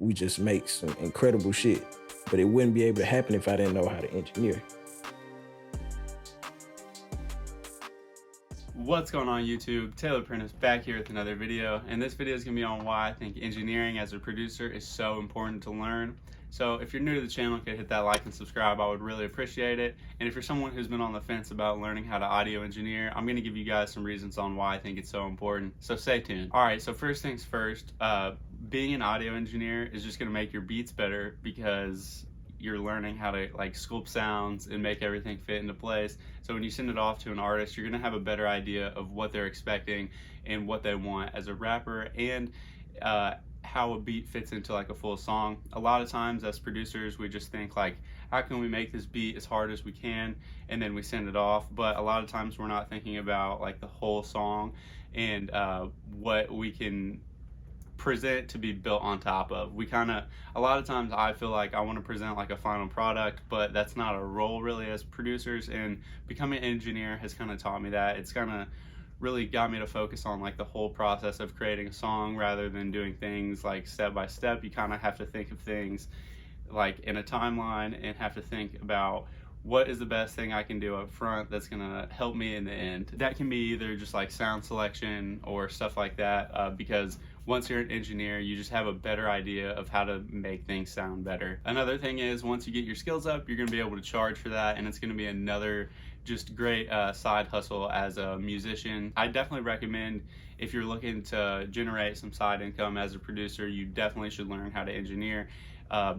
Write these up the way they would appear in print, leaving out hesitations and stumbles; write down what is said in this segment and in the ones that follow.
we just make some incredible shit. But it wouldn't be able to happen if I didn't know how to engineer. What's going on YouTube? Taylor Prentice back here with another video, and this video is going to be on why I think engineering as a producer is so important to learn. So if you're new to the channel, you could hit that like and subscribe. I would really appreciate it. And if you're someone who's been on the fence about learning how to audio engineer, I'm going to give you guys some reasons on why I think it's so important. So stay tuned. Alright, so first things first, being an audio engineer is just going to make your beats better because you're learning how to like sculpt sounds and make everything fit into place. So when you send it off to an artist, you're gonna have a better idea of what they're expecting and what they want as a rapper, and how a beat fits into like a full song. A lot of times as producers, we just think like, how can we make this beat as hard as we can, and then we send it off. But a lot of times we're not thinking about like the whole song and what we can present to be built on top of. A lot of times I feel like I want to present like a final product, but that's not our role really as producers, and becoming an engineer has kind of taught me that. It's kind of really got me to focus on like the whole process of creating a song rather than doing things like step by step. You kind of have to think of things like in a timeline and have to think about what is the best thing I can do up front that's gonna help me in the end. That can be either just like sound selection or stuff like that, because once you're an engineer, you just have a better idea of how to make things sound better. Another thing is, once you get your skills up, you're gonna be able to charge for that, and it's gonna be another just great side hustle as a musician. I definitely recommend, if you're looking to generate some side income as a producer, you definitely should learn how to engineer.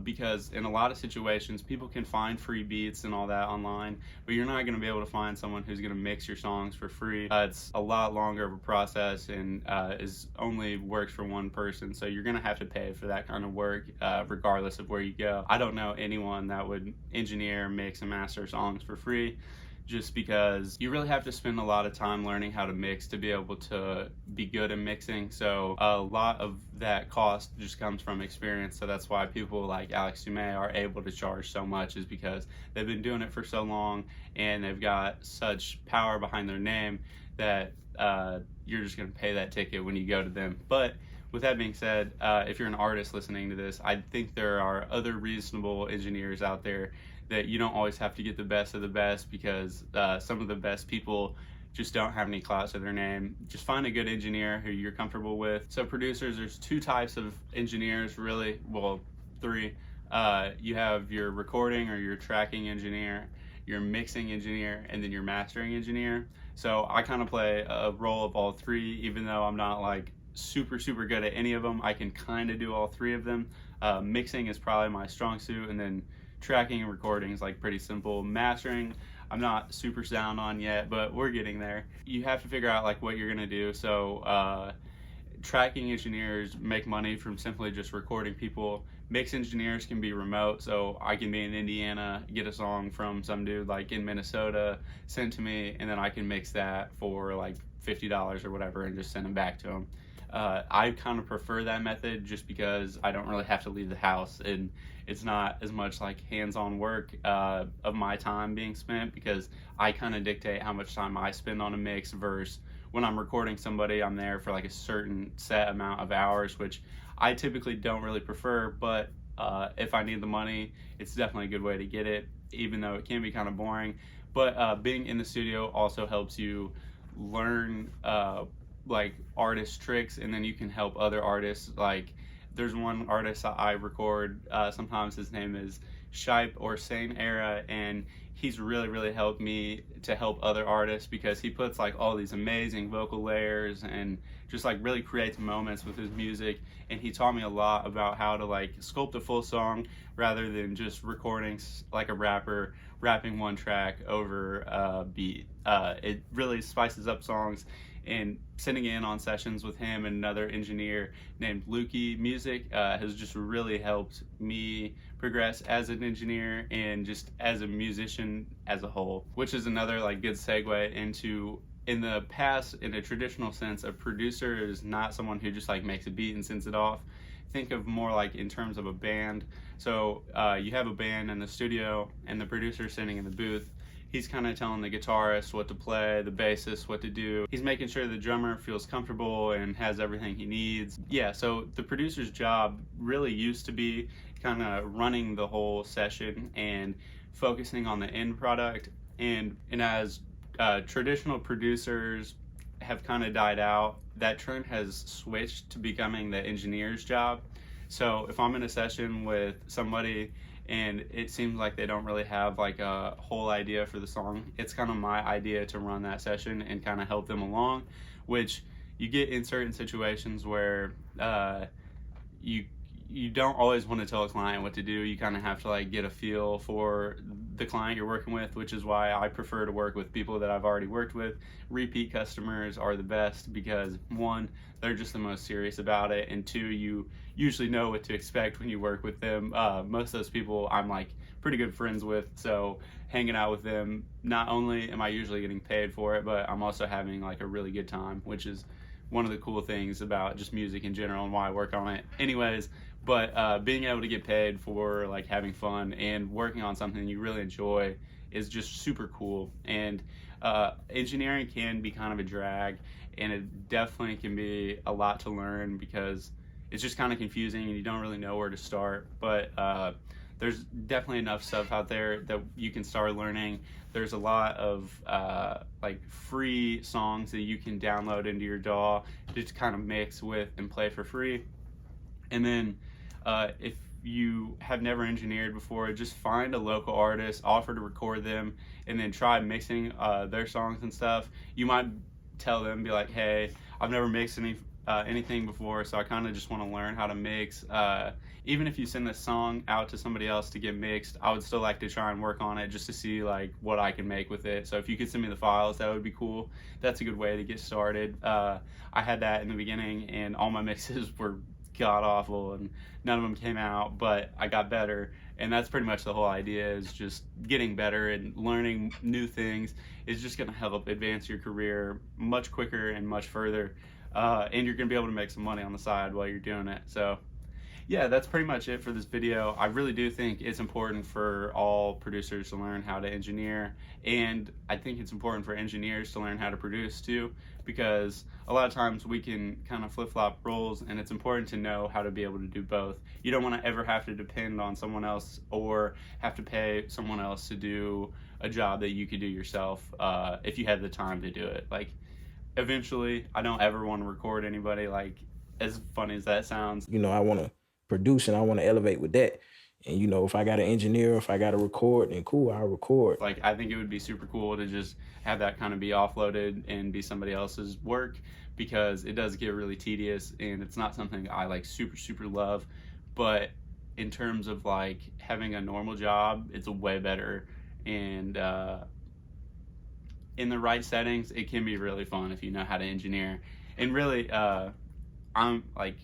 Because in a lot of situations, people can find free beats and all that online, but you're not going to be able to find someone who's going to mix your songs for free. It's a lot longer of a process, and is only works for one person, so you're going to have to pay for that kind of work regardless of where you go. I don't know anyone that would engineer, mix, and master songs for free, just because you really have to spend a lot of time learning how to mix to be able to be good at mixing. So a lot of that cost just comes from experience. So that's why people like Alex Dume are able to charge so much, is because they've been doing it for so long and they've got such power behind their name that you're just going to pay that ticket when you go to them. But with that being said, if you're an artist listening to this, I think there are other reasonable engineers out there that you don't always have to get the best of the best, because some of the best people just don't have any clout to their name. Just find a good engineer who you're comfortable with. So producers, there's two types of engineers really, well, three. You have your recording or your tracking engineer, your mixing engineer, and then your mastering engineer. So I kind of play a role of all three, even though I'm not like super good at any of them. I can kind of do all three of them. Mixing is probably my strong suit, and then tracking and recording is like pretty simple. Mastering, I'm not super sound on yet, but we're getting there. You have to figure out like what you're gonna do. So tracking engineers make money from simply just recording people. Mix engineers can be remote, so I can be in Indiana, get a song from some dude like in Minnesota, send to me, and then I can mix that for like $50 or whatever and just send them back to him. I kind of prefer that method just because I don't really have to leave the house, and it's not as much like hands-on work of my time being spent, because I kind of dictate how much time I spend on a mix, versus when I'm recording somebody, I'm there for like a certain set amount of hours, which I typically don't really prefer. But if I need the money, it's definitely a good way to get it, even though it can be kind of boring. But being in the studio also helps you learn like artist tricks, and then you can help other artists. Like there's one artist that I record sometimes, his name is Shipe or Same Era, and he's really helped me to help other artists, because he puts like all these amazing vocal layers and just like really creates moments with his music. And he taught me a lot about how to like sculpt a full song rather than just recording like a rapper rapping one track over a beat. It really spices up songs. And sitting in on sessions with him and another engineer named Lukey Music has just really helped me progress as an engineer and just as a musician as a whole. Which is another like good segue into, in the past, in a traditional sense, a producer is not someone who just like makes a beat and sends it off. Think of more like in terms of a band. So you have a band in the studio and the producer sitting in the booth. he's kind of telling the guitarist what to play, the bassist what to do. He's making sure the drummer feels comfortable and has everything he needs. Yeah, so the producer's job really used to be kind of running the whole session and focusing on the end product. And as traditional producers have kind of died out, that trend has switched to becoming the engineer's job. So if I'm in a session with somebody and it seems like they don't really have like a whole idea for the song, it's kind of my idea to run that session and kind of help them along, which you get in certain situations where you don't always want to tell a client what to do. You kind of have to like get a feel for the client you're working with, which is why I prefer to work with people that I've already worked with. Repeat customers are the best because one, they're just the most serious about it, and two, you usually know what to expect when you work with them. Most of those people I'm like pretty good friends with, so hanging out with them, not only am I usually getting paid for it, but I'm also having like a really good time, which is one of the cool things about just music in general and why I work on it. Anyways, but being able to get paid for like having fun and working on something you really enjoy is just super cool. And engineering can be kind of a drag, and it definitely can be a lot to learn because it's just kind of confusing and you don't really know where to start. But there's definitely enough stuff out there that you can start learning. There's a lot of like free songs that you can download into your DAW to just kind of mix with and play for free. And then if you have never engineered before, just find a local artist, offer to record them, and then try mixing their songs and stuff. You might tell them, be like, hey, I've never mixed anything before, so I kind of just want to learn how to mix. Even if you send this song out to somebody else to get mixed, I would still like to try and work on it just to see like what I can make with it. So if you could send me the files, that would be cool. That's a good way to get started. I had that in the beginning and all my mixes were god awful and none of them came out, but I got better. And that's pretty much the whole idea, is just getting better and learning new things is just going to help advance your career much quicker and much further. And you're going to be able to make some money on the side while you're doing it. So yeah, that's pretty much it for this video. I really do think it's important for all producers to learn how to engineer, and I think it's important for engineers to learn how to produce too, because a lot of times we can kind of flip-flop roles, and it's important to know how to be able to do both. You don't want to ever have to depend on someone else or have to pay someone else to do a job that you could do yourself if you had the time to do it. Like, eventually, I don't ever want to record anybody, like, as funny as that sounds. You know, I want to produce and I want to elevate with that. And, you know, if I got an engineer, if I got to record, then cool, I'll record. Like, I think it would be super cool to just have that kind of be offloaded and be somebody else's work, because it does get really tedious and it's not something I like super love. But in terms of like having a normal job, it's way better. And in the right settings, it can be really fun if you know how to engineer. And really, I'm like,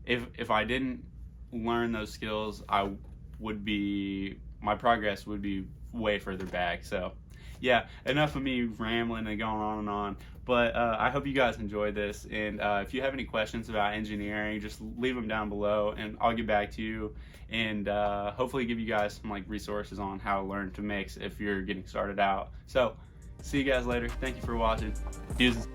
if I didn't learn those skills, my progress would be way further back. So yeah, enough of me rambling and going on and on. But I hope you guys enjoyed this. And if you have any questions about engineering, just leave them down below and I'll get back to you. And hopefully give you guys some like resources on how to learn to mix if you're getting started out. So see you guys later. Thank you for watching. Deuces.